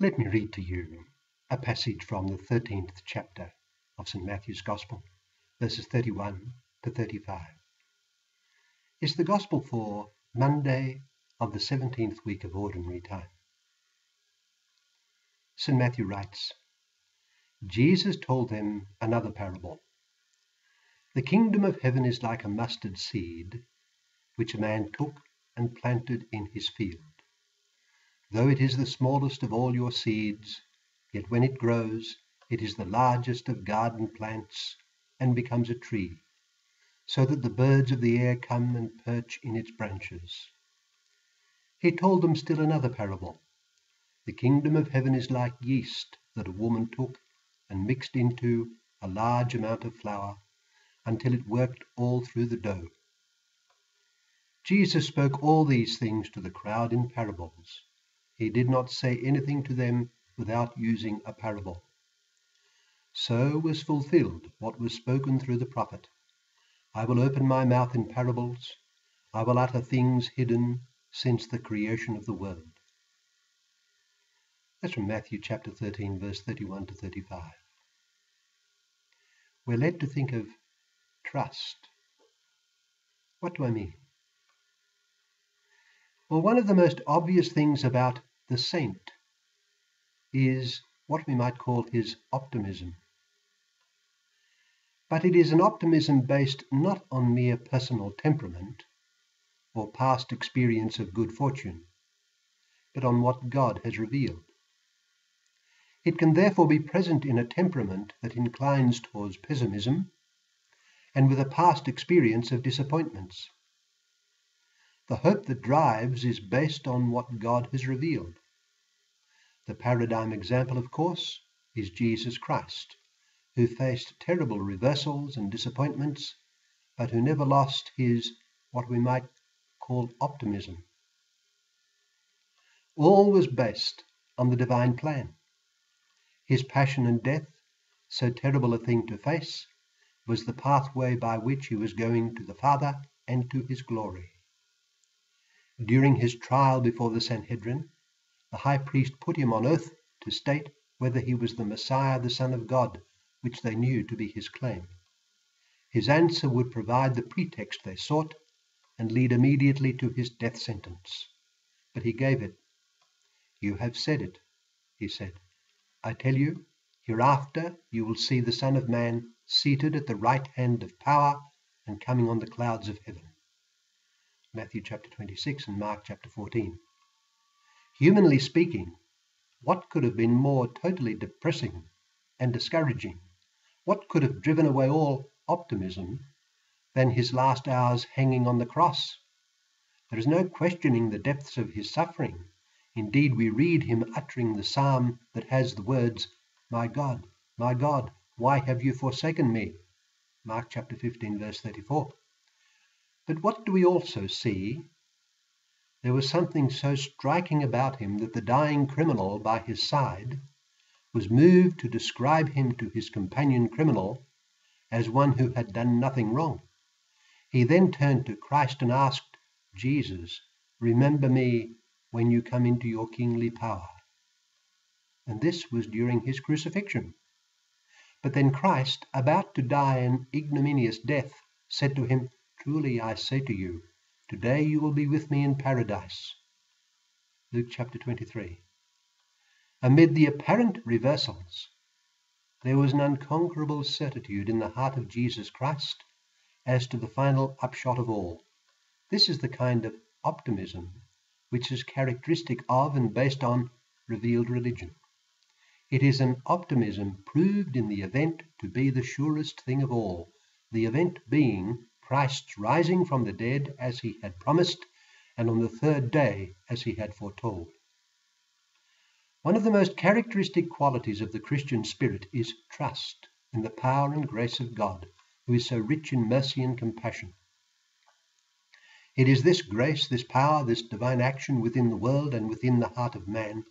Let me read to you a passage from the 13th chapter of St. Matthew's Gospel, verses 31 to 35. It's the Gospel for Monday of the 17th week of Ordinary Time. St. Matthew writes, Jesus told them another parable. The kingdom of heaven is like a mustard seed, which a man took and planted in his field. Though it is the smallest of all your seeds, yet when it grows, it is the largest of garden plants and becomes a tree, so that the birds of the air come and perch in its branches. He told them still another parable. The kingdom of heaven is like yeast that a woman took and mixed into a large amount of flour until it worked all through the dough. Jesus spoke all these things to the crowd in parables. He did not say anything to them without using a parable. So was fulfilled what was spoken through the prophet. I will open my mouth in parables. I will utter things hidden since the creation of the world. That's from Matthew chapter 13, verse 31 to 35. We're led to think of trust. What do I mean? Well, one of the most obvious things about the saint is what we might call his optimism. But it is an optimism based not on mere personal temperament or past experience of good fortune, but on what God has revealed. It can therefore be present in a temperament that inclines towards pessimism and with a past experience of disappointments. The hope that drives is based on what God has revealed. The paradigm example, of course, is Jesus Christ, who faced terrible reversals and disappointments, but who never lost his, what we might call, optimism. All was based on the divine plan. His passion and death, so terrible a thing to face, was the pathway by which he was going to the Father and to his glory. During his trial before the Sanhedrin, the high priest put him on oath to state whether he was the Messiah, the Son of God, which they knew to be his claim. His answer would provide the pretext they sought and lead immediately to his death sentence. But he gave it. You have said it, he said. I tell you, hereafter you will see the Son of Man seated at the right hand of power and coming on the clouds of heaven. Matthew chapter 26 and Mark chapter 14. Humanly speaking, what could have been more totally depressing and discouraging? What could have driven away all optimism than his last hours hanging on the cross? There is no questioning the depths of his suffering. Indeed, we read him uttering the psalm that has the words, my God, why have you forsaken me? Mark chapter 15, verse 34. But what do we also see? There was something so striking about him that the dying criminal by his side was moved to describe him to his companion criminal as one who had done nothing wrong. He then turned to Christ and asked, Jesus, remember me when you come into your kingly power. And this was during his crucifixion. But then Christ, about to die an ignominious death, said to him, truly I say to you, today you will be with me in paradise. Luke chapter 23. Amid the apparent reversals, there was an unconquerable certitude in the heart of Jesus Christ as to the final upshot of all. This is the kind of optimism which is characteristic of and based on revealed religion. It is an optimism proved in the event to be the surest thing of all, the event being Christ's rising from the dead as he had promised, and on the third day as he had foretold. One of the most characteristic qualities of the Christian spirit is trust in the power and grace of God, who is so rich in mercy and compassion. It is this grace, this power, this divine action within the world and within the heart of man,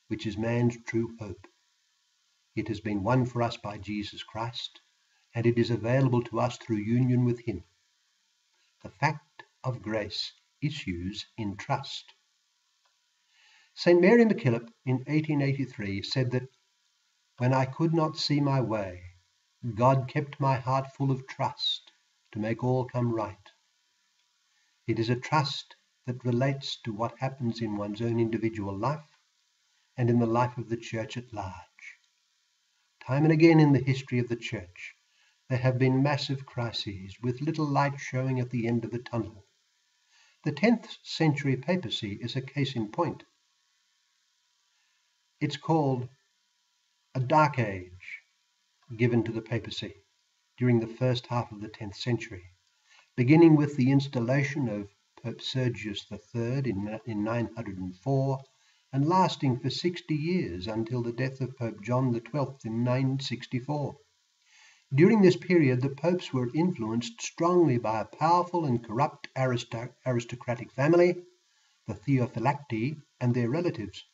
which is man's true hope. It has been won for us by Jesus Christ, and it is available to us through union with him. The fact of grace issues in trust. St. Mary MacKillop in 1883 said that when I could not see my way, God kept my heart full of trust to make all come right. It is a trust that relates to what happens in one's own individual life and in the life of the Church at large. Time and again in the history of the Church, there have been massive crises with little light showing at the end of the tunnel. The 10th century papacy is a case in point. It's called a dark age given to the papacy during the first half of the 10th century, beginning with the installation of Pope Sergius III in 904 and lasting for 60 years until the death of Pope John XII in 964. During this period, the popes were influenced strongly by a powerful and corrupt aristocratic family, the Theophylacti, and their relatives.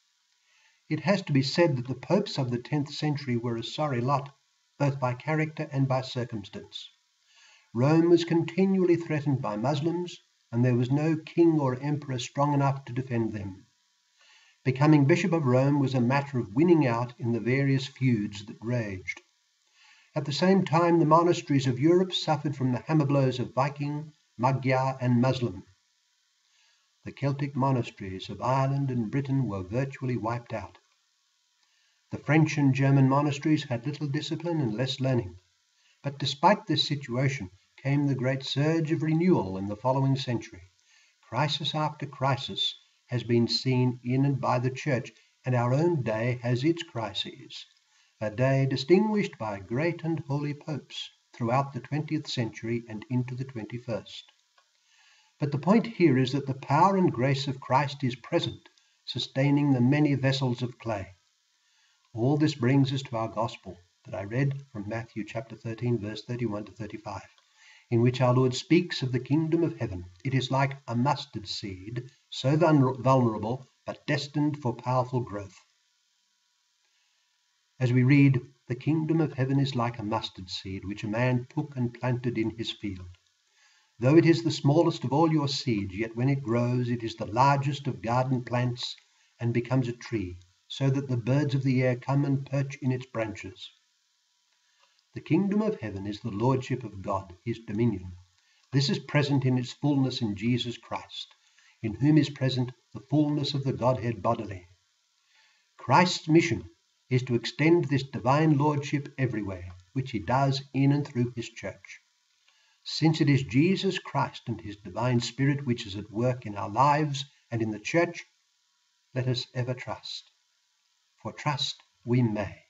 It has to be said that the popes of the 10th century were a sorry lot, both by character and by circumstance. Rome was continually threatened by Muslims, and there was no king or emperor strong enough to defend them. Becoming Bishop of Rome was a matter of winning out in the various feuds that raged. At the same time, the monasteries of Europe suffered from the hammer blows of Viking, Magyar, and Muslim. The Celtic monasteries of Ireland and Britain were virtually wiped out. The French and German monasteries had little discipline and less learning. But despite this situation came the great surge of renewal in the following century. Crisis after crisis has been seen in and by the Church, and our own day has its crises. A day distinguished by great and holy popes throughout the 20th century and into the 21st. But the point here is that the power and grace of Christ is present, sustaining the many vessels of clay. All this brings us to our gospel that I read from Matthew chapter 13, verse 31 to 35, in which our Lord speaks of the kingdom of heaven. It is like a mustard seed, so vulnerable, but destined for powerful growth. As we read, the kingdom of heaven is like a mustard seed, which a man took and planted in his field. Though it is the smallest of all your seeds, yet when it grows, it is the largest of garden plants and becomes a tree, so that the birds of the air come and perch in its branches. The kingdom of heaven is the lordship of God, his dominion. This is present in its fullness in Jesus Christ, in whom is present the fullness of the Godhead bodily. Christ's mission is to extend this divine lordship everywhere, which he does in and through his church. Since it is Jesus Christ and his divine Spirit which is at work in our lives and in the church, let us ever trust. For trust we may.